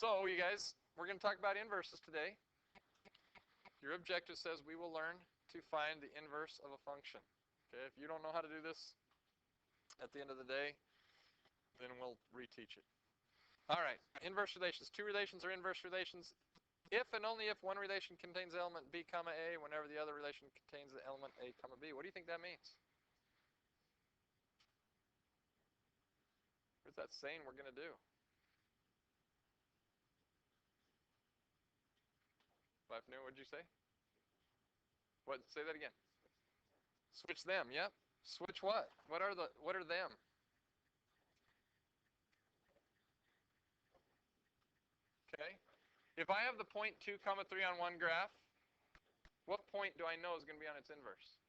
So, you guys, we're going to talk about inverses today. Your objective says we will learn to find the inverse of a function. Okay, if you don't know how to do this at the end of the day, then we'll reteach it. All right, inverse relations. Two relations are inverse relations if and only if one relation contains the element B comma A whenever the other relation contains the element A comma B. What do you think that means? What's that saying we're going to do? 5 new, what'd you say? What? Say that again. Switch them, yep. Switch what? What are them? Okay. If I have the point 2 comma 3 on one graph, what point do I know is going to be on its inverse?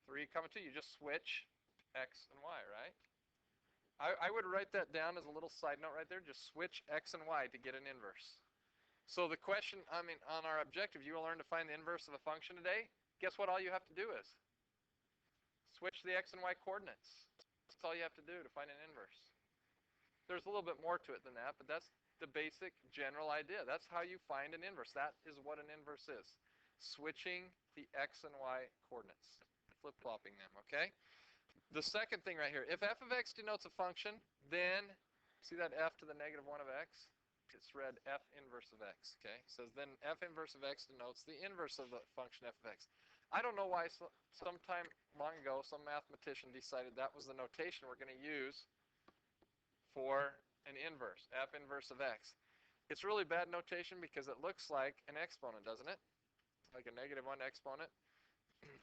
3 comma 2. You just switch x and y, right? I would write that down as a little side note right there. Just switch x and y to get an inverse. So the question, on our objective, you will learn to find the inverse of a function today. Guess what all you have to do is? Switch the x and y coordinates. That's all you have to do to find an inverse. There's a little bit more to it than that, but that's the basic general idea. That's how you find an inverse. That is what an inverse is. Switching the x and y coordinates. Flip-flopping them, okay? The second thing right here, if f of x denotes a function, then, see that f to the negative 1 of x? It's read f inverse of x, okay? It says then f inverse of x denotes the inverse of the function f of x. I don't know why sometime long ago some mathematician decided that was the notation we're going to use for an inverse, f inverse of x. It's really bad notation because it looks like an exponent, doesn't it? Like a negative 1 exponent.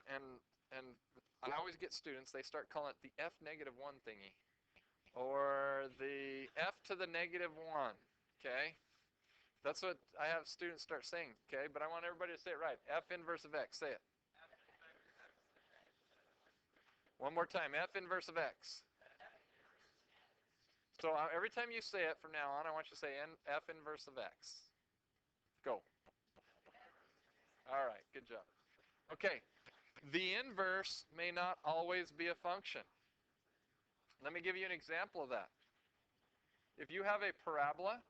And I always get students, they start calling it the f negative 1 thingy. Or the f to the negative 1, okay? That's what I have students start saying, okay? But I want everybody to say it right. F inverse of x, say it. One more time, f inverse of x. So every time you say it from now on, I want you to say f inverse of x. Go. All right, good job. Okay, the inverse may not always be a function. Let me give you an example of that. If you have a parabola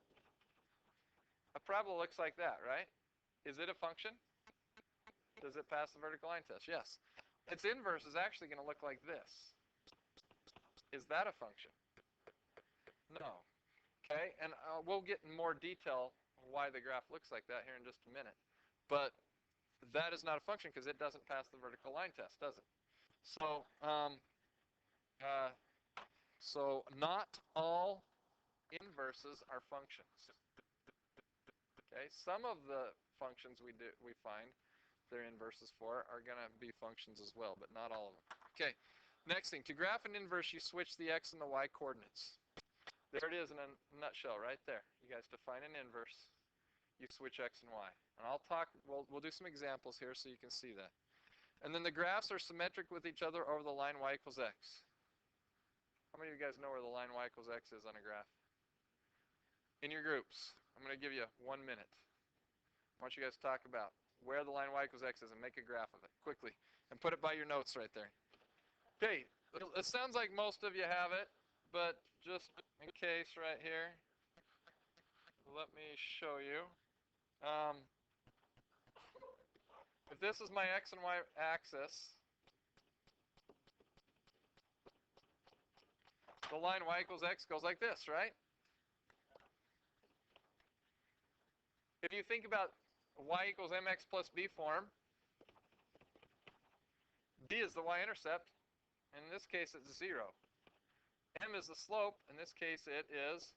looks like that, right? Is it a function? Does it pass the vertical line test? Yes. Its inverse is actually going to look like this. Is that a function? No. Okay, and we'll get in more detail why the graph looks like that here in just a minute. But that is not a function because it doesn't pass the vertical line test, does it? So not all inverses are functions. Okay, some of the functions we find their inverses for are going to be functions as well, but not all of them. Okay, next thing, to graph an inverse, you switch the x and the y coordinates. There it is in a nutshell right there. You guys define an inverse, you switch x and y. And we'll do some examples here so you can see that. And then the graphs are symmetric with each other over the line y equals x. How many of you guys know where the line y equals x is on a graph? In your groups, I'm going to give you 1 minute. I want you guys to talk about where the line y equals x is and make a graph of it quickly. And put it by your notes right there. Okay, it sounds like most of you have it, but just in case right here, let me show you. If this is my x and y axis, the line y equals x goes like this, right? If you think about y equals mx plus b form, b is the y-intercept. In this case, it's 0. M is the slope. In this case, it is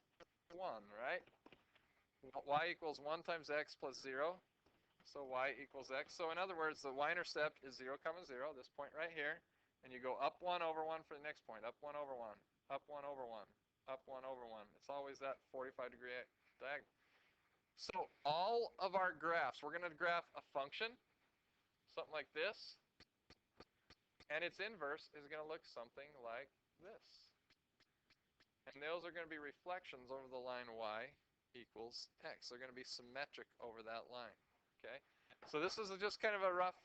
1, right? Y equals 1 times x plus 0. So y equals x. So in other words, the y-intercept is 0, 0, this point right here. And you go up 1 over 1 for the next point. Up 1 over 1. Up 1 over 1. Up 1 over 1. It's always that 45-degree diagonal. So all of our graphs, we're going to graph a function, something like this. And its inverse is going to look something like this. And those are going to be reflections over the line y equals x. They're going to be symmetric over that line. Okay? So this is just kind of a rough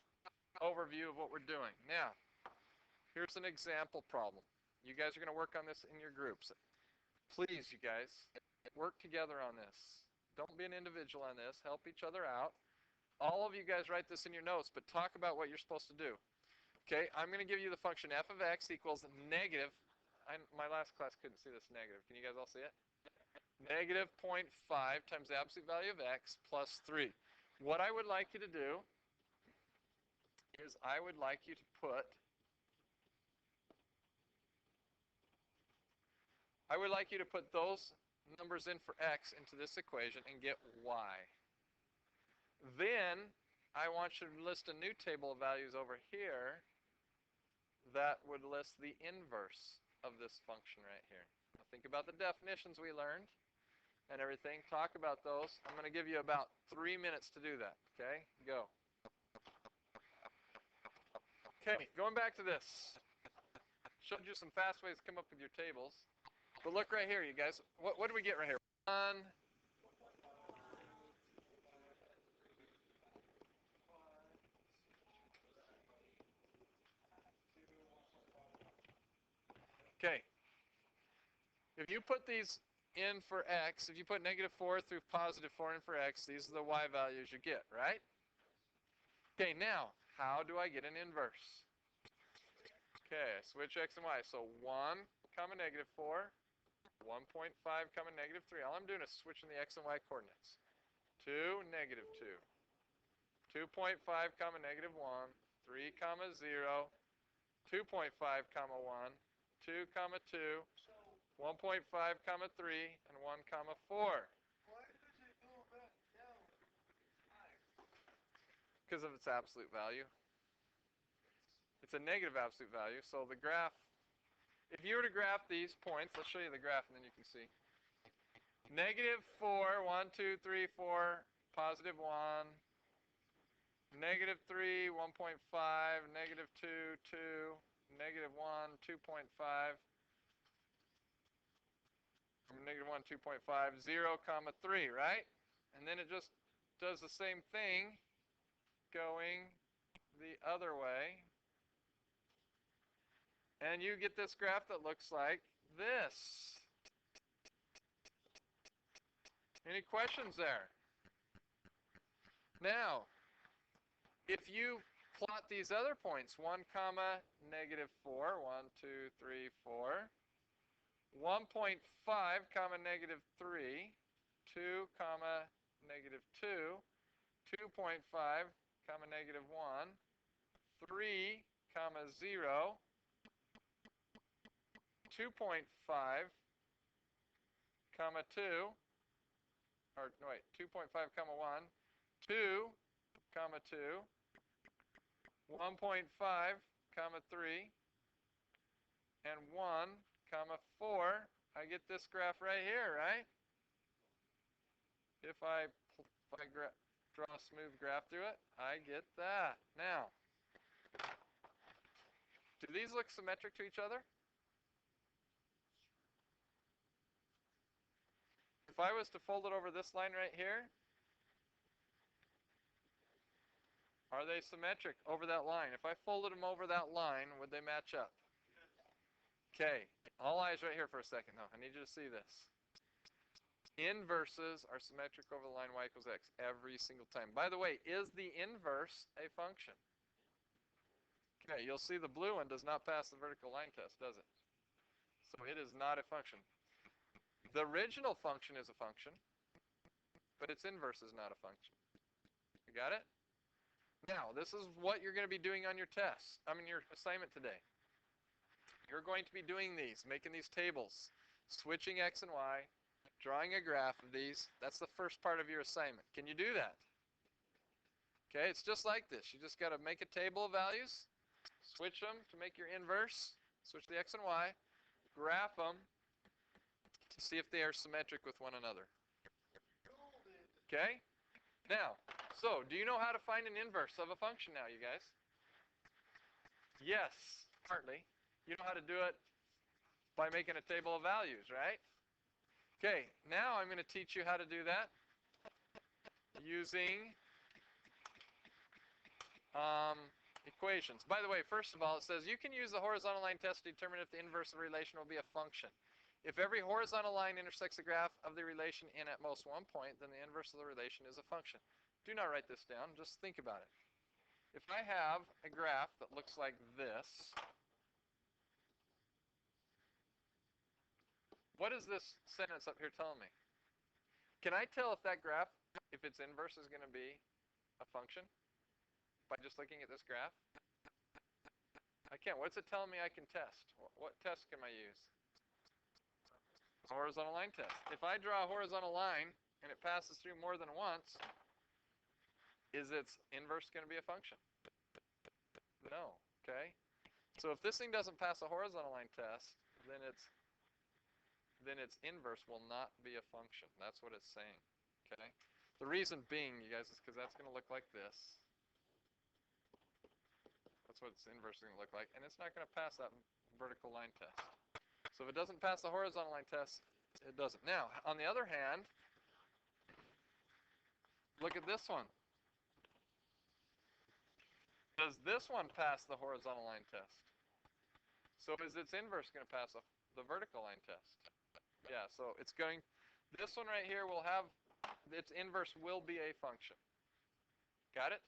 overview of what we're doing. Now, here's an example problem. You guys are going to work on this in your groups. Please, you guys, Work together on this. Don't be an individual on this. Help each other out. All of you guys write this in your notes, but talk about what you're supposed to do. Okay, I'm going to give you the function f of x equals negative. My last class couldn't see this negative. Can you guys all see it? Negative 0.5 times the absolute value of x plus 3. What I would like you to do is I would like you to put those numbers in for x into this equation and get y. Then I want you to list a new table of values over here that would list the inverse of this function right here. Now think about the definitions we learned and everything. Talk about those. I'm going to give you about 3 minutes to do that. Okay? Go. Okay, going back to this. Showed you some fast ways to come up with your tables. But look right here, you guys. What do we get right here? 1. Okay. If you put these in for x, if you put negative 4 through positive 4 in for x, these are the y values you get, right? Okay, now, how do I get an inverse? Okay, I switch x and y. So 1 comma negative 4, 1.5 comma negative 3. All I'm doing is switching the x and y coordinates. 2, negative 2. 2.5 comma negative 1, 3 comma 0, 2.5 comma 1, 2 comma 2, 1.5 comma 3, and 1 comma 4. Because of its absolute value. It's a negative absolute value, so the graph, if you were to graph these points, let's show you the graph and then you can see. Negative 4, 1, 2, 3, 4, positive 1, negative 3, 1.5, negative 2, 2, negative 1, 2.5, negative 1, 2.5, 0, comma 3, right? And then it just does the same thing going the other way. And you get this graph that looks like this. Any questions there? Now, if you plot these other points, 1 comma negative 4, 1, 2, 3, 4, 1.5 comma negative 3, 2 comma negative 2, 2.5 comma negative 1, 3 comma 0, 2.5 comma 2, or no, wait, 2.5 comma 1, 2 comma 2, 1.5 comma 3, and 1 comma 4. I get this graph right here, right? If I draw a smooth graph through it, I get that. Now, do these look symmetric to each other? If I was to fold it over this line right here, are they symmetric over that line? If I folded them over that line, would they match up? Okay, all eyes right here for a second though. I need you to see this. Inverses are symmetric over the line y equals x every single time. By the way, is the inverse a function? Okay, you'll see the blue one does not pass the vertical line test, does it? So it is not a function. The original function is a function, but its inverse is not a function. You got it? Now, this is what you're going to be doing on your test. Your assignment today. You're going to be doing these, making these tables, switching x and y, drawing a graph of these. That's the first part of your assignment. Can you do that? Okay, it's just like this. You just got to make a table of values, switch them to make your inverse, switch the x and y, graph them to see if they are symmetric with one another. Okay? Now, so do you know how to find an inverse of a function now, you guys? Yes, partly. You know how to do it by making a table of values, right? Okay, now I'm going to teach you how to do that using equations. By the way, first of all, it says you can use the horizontal line test to determine if the inverse of a relation will be a function. If every horizontal line intersects the graph of the relation in at most one point, then the inverse of the relation is a function. Do not write this down. Just think about it. If I have a graph that looks like this, what is this sentence up here telling me? Can I tell if that graph, if its inverse is going to be a function by just looking at this graph? I can't. What's it telling me I can test? What test can I use? A horizontal line test. If I draw a horizontal line and it passes through more than once, is its inverse going to be a function? No. Okay. So if this thing doesn't pass a horizontal line test, then its inverse will not be a function. That's what it's saying. Okay. The reason being, you guys, is because that's going to look like this. That's what its inverse is going to look like, and it's not going to pass that vertical line test. So if it doesn't pass the horizontal line test, it doesn't. Now, on the other hand, look at this one. Does this one pass the horizontal line test? So is its inverse going to pass the vertical line test? Yeah, so it's going, this one right here will have, its inverse will be a function. Got it?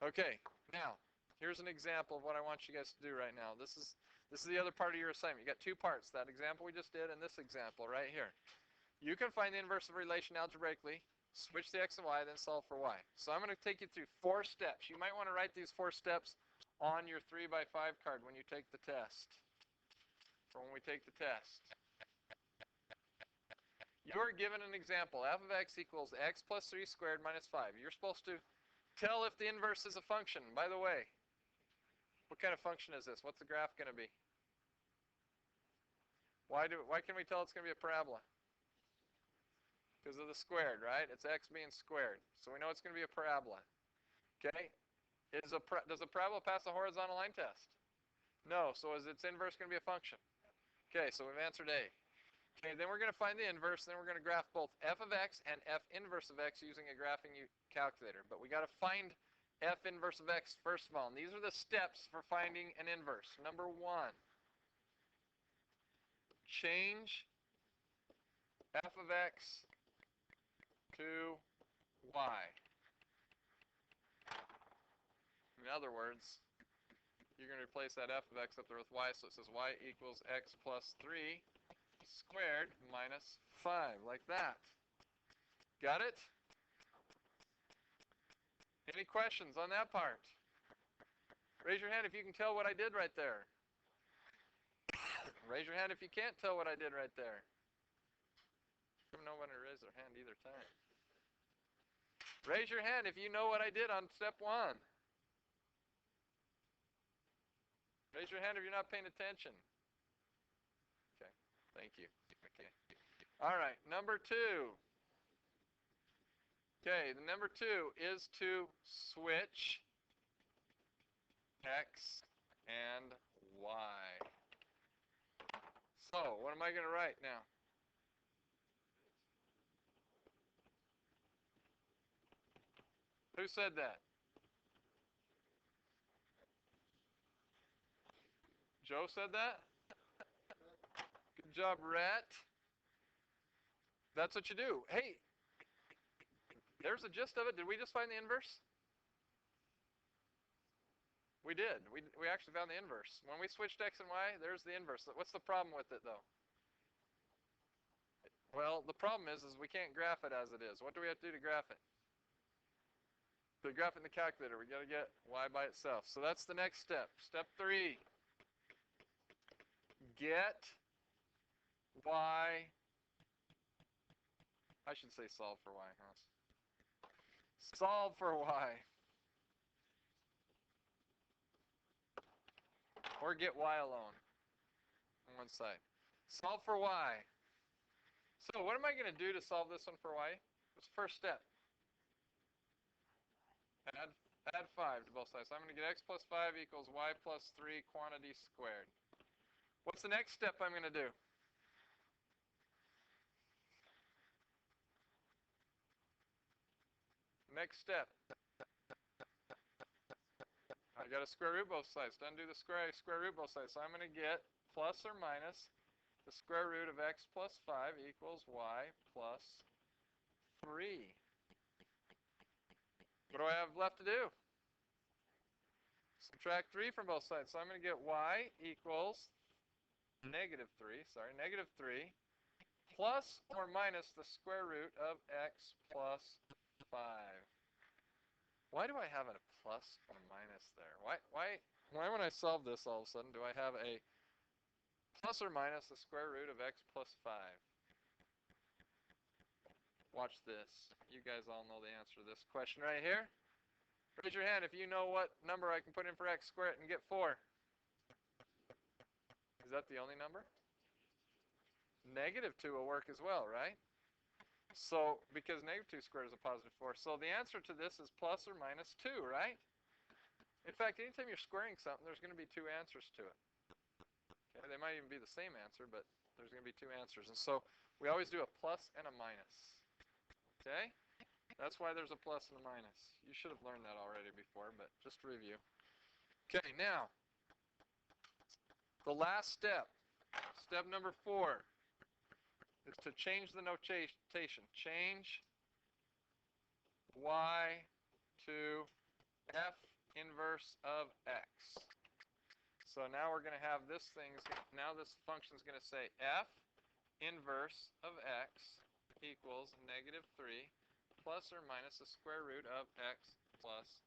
Okay, now, here's an example of what I want you guys to do right now. This is the other part of your assignment. You got two parts, that example we just did and this example right here. You can find the inverse of a relation algebraically, switch the x and y, then solve for y. So I'm going to take you through 4 steps. You might want to write these 4 steps on your 3x5 card when you take the test. Or when we take the test. You're given an example. F of x equals x plus 3 squared minus 5. You're supposed to tell if the inverse is a function. By the way, what kind of function is this? What's the graph going to be? Why can we tell it's going to be a parabola? Because of the squared, right? It's x being squared. So we know it's going to be a parabola. Okay? Does a parabola pass a horizontal line test? No. So is its inverse going to be a function? Okay, so we've answered A. Okay, then we're going to find the inverse, then we're going to graph both f of x and f inverse of x using a graphing calculator. But we got to find f inverse of x first of all. And these are the steps for finding an inverse. Number 1, change f of x to y. In other words, you're going to replace that f of x up there with y, so it says y equals x plus 3 squared minus 5, like that. Got it? Any questions on that part? Raise your hand if you can tell what I did right there. Raise your hand if you can't tell what I did right there. No one to raise their hand either time. Raise your hand if you know what I did on step 1. Raise your hand if you're not paying attention. Okay, thank you. Okay. All right, number 2. Okay, the number 2 is to switch x and y. So, what am I going to write now? Who said that? Joe said that? Good job, Rhett. That's what you do. Hey, there's the gist of it. Did we just find the inverse? We did. We actually found the inverse. When we switched x and y, there's the inverse. What's the problem with it, though? Well, the problem is we can't graph it as it is. What do we have to do to graph it? To graph it in the calculator, we got to get y by itself. So that's the next step. Step 3. Get y. I should say solve for y, huh? Solve for y. Or get y alone on one side. Solve for y. So what am I going to do to solve this one for y? What's the first step? Add 5 to both sides. So I'm going to get x plus 5 equals y plus 3 quantity squared. What's the next step I'm going to do? Next step. I got to square root both sides. To undo the square root both sides. So I'm going to get plus or minus The square root of x plus 5 equals y plus 3. What do I have left to do? Subtract 3 from both sides. So I'm going to get y equals negative 3 plus or minus the square root of x plus 5. Why do I have a plus or minus there? Why when I solve this all of a sudden do I have a plus or minus the square root of x plus 5? Watch this. You guys all know the answer to this question right here. Raise your hand if you know what number I can put in for x squared and get 4. Is that the only number? Negative 2 will work as well, right? So, because negative 2 squared is a positive 4. So the answer to this is plus or minus 2, right? In fact, anytime you're squaring something, there's going to be two answers to it. Okay, they might even be the same answer, but there's going to be two answers. And so we always do a plus and a minus. Okay? That's why there's a plus and a minus. You should have learned that already before, but just to review. Okay, now, the last step, step number 4, is to change the notation. Change y to f inverse of x. So now we're going to have this now this function is going to say f inverse of x equals negative 3 plus or minus the square root of x plus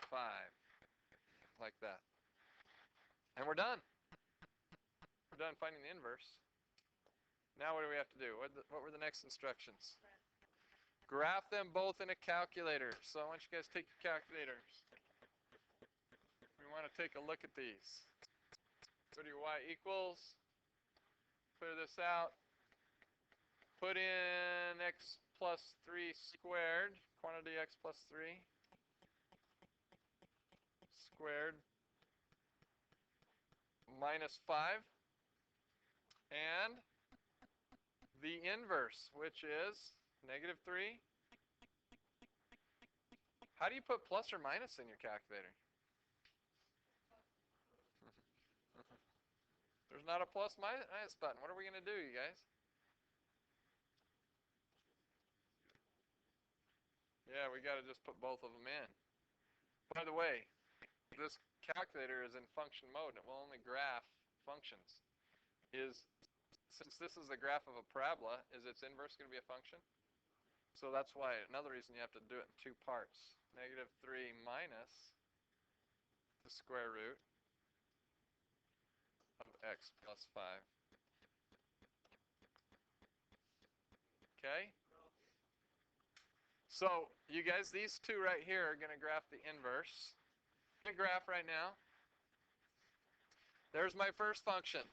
5. Like that. And we're done. We're done finding the inverse. Now what do we have to do? What were the next instructions? Graph them both in a calculator. So I want you guys to take your calculators. We want to take a look at these. Go to your y equals. Clear this out. Put in x plus 3 squared. Quantity x plus 3 squared minus 5. And the inverse, which is negative 3. How do you put plus or minus in your calculator? There's not a plus minus button. What are we going to do, you guys? Yeah, we got to just put both of them in. By the way, this calculator is in function mode, and it will only graph functions. Since this is the graph of a parabola, is its inverse going to be a function? So that's why, another reason you have to do it in two parts. Negative 3 minus the square root of x plus 5. Okay? So, you guys, these two right here are going to graph the inverse. I'm going to graph right now. There's my first function.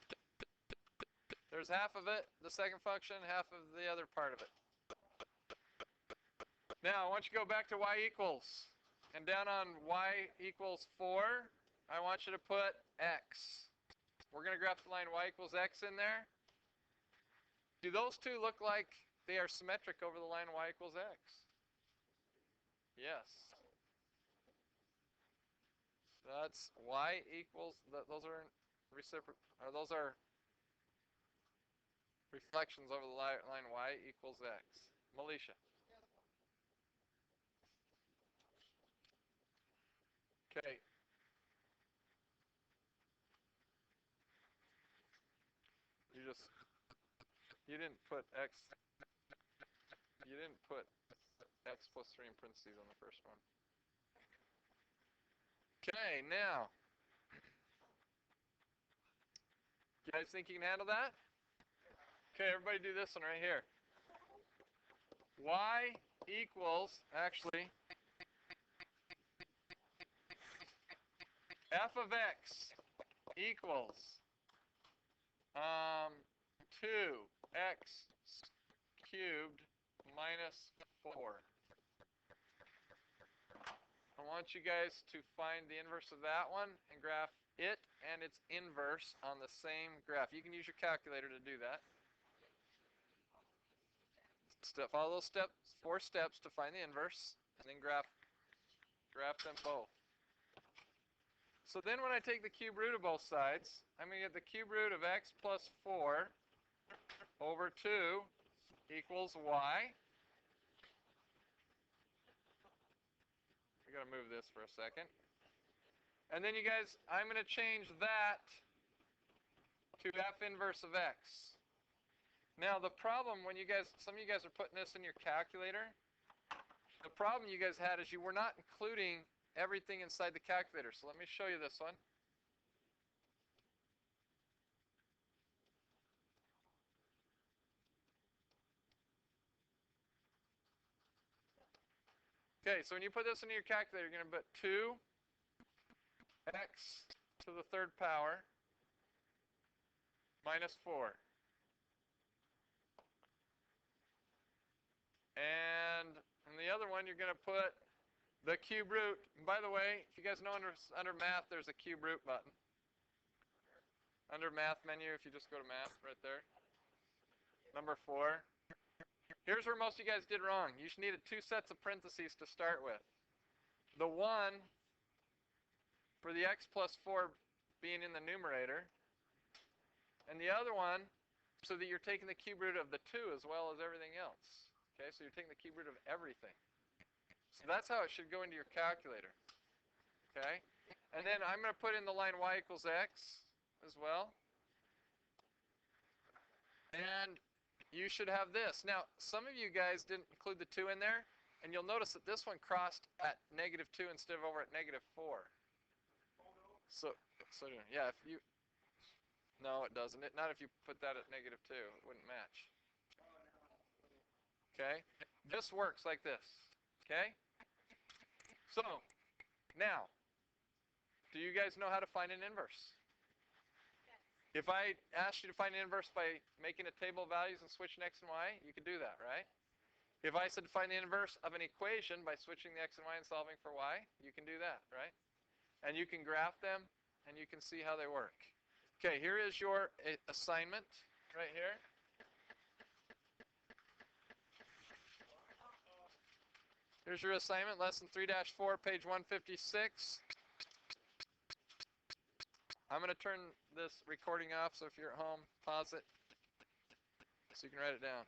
There's half of it, the second function, half of the other part of it. Now, I want you to go back to y equals. And down on y equals 4, I want you to put x. We're going to graph the line y equals x in there. Do those two look like they are symmetric over the line y equals x? Yes. That's y equals, those are reciprocal, or those are reflections over the line y equals x. Melisha. Okay. You didn't put x plus 3 in parentheses on the first one. Okay, now, you guys think you can handle that? Okay, everybody do this one right here. Y equals, actually, f of x equals 2x cubed minus 4. I want you guys to find the inverse of that one and graph it and its inverse on the same graph. You can use your calculator to do that. Follow those 4 steps to find the inverse, and then graph them both. So then when I take the cube root of both sides, I'm going to get the cube root of x plus 4 over 2 equals y. We got to move this for a second. And then you guys, I'm going to change that to f inverse of x. Now the problem when you guys, some of you guys are putting this in your calculator, the problem you guys had is you were not including everything inside the calculator. So let me show you this one. Okay, so when you put this into your calculator, you're going to put 2x to the third power minus 4. And in the other one, you're going to put the cube root. And by the way, if you guys know under math, there's a cube root button. Under math menu, if you just go to math right there. Number 4. Here's where most of you guys did wrong. You needed 2 sets of parentheses to start with. The 1 for the x plus 4 being in the numerator. And the other one so that you're taking the cube root of the 2 as well as everything else. Okay, so you're taking the cube root of everything. So that's how it should go into your calculator. Okay, and then I'm going to put in the line y equals x as well. And you should have this. Now, some of you guys didn't include the 2 in there, and you'll notice that this one crossed at -2 instead of over at -4. So yeah, if you, no, it doesn't. Not if you put that at -2. It wouldn't match. Okay? This works like this. Okay? So, now, do you guys know how to find an inverse? If I asked you to find an inverse by making a table of values and switching x and y, you could do that, right? If I said to find the inverse of an equation by switching the x and y and solving for y, you can do that, right? And you can graph them, and you can see how they work. Okay, here is your assignment right here. Here's your assignment, lesson 3-4, page 156. I'm going to turn this recording off, so if you're at home, pause it so you can write it down.